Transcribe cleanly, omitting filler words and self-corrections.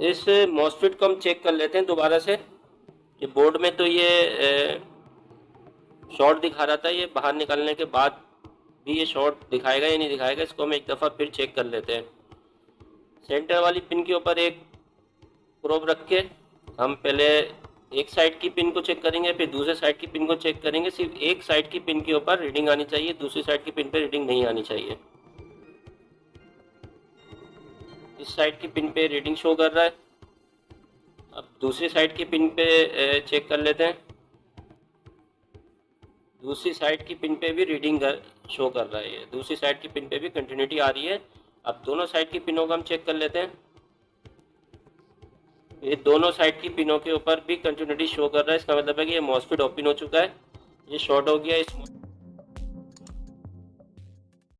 इस मॉस्फेट को हम चेक कर लेते हैं दोबारा से कि बोर्ड में तो ये शॉर्ट दिखा रहा था, ये बाहर निकालने के बाद भी ये शॉर्ट दिखाएगा या नहीं दिखाएगा, इसको हम एक दफ़ा फिर चेक कर लेते हैं। सेंटर वाली पिन के ऊपर एक प्रोब रख के हम पहले एक साइड की पिन को चेक करेंगे, फिर दूसरे साइड की पिन को चेक करेंगे। सिर्फ एक साइड की पिन के ऊपर रीडिंग आनी चाहिए, दूसरी साइड की पिन पे रीडिंग नहीं आनी चाहिए। इस साइड की पिन पे रीडिंग शो कर रहा है। अब दूसरी साइड की पिन पे चेक कर लेते हैं। दूसरी साइड की पिन पे भी रीडिंग शो कर रहा है, दूसरी साइड की पिन पे भी कंटिन्यूटी आ रही है। अब दोनों साइड की पिनों को हम चेक कर लेते हैं। ये दोनों साइड की पिनों के ऊपर भी कंटिन्यूटी शो कर रहा है, इसका मतलब है कि ये मॉस्फेट ओपन हो चुका है, ये शॉर्ट हो गया। इस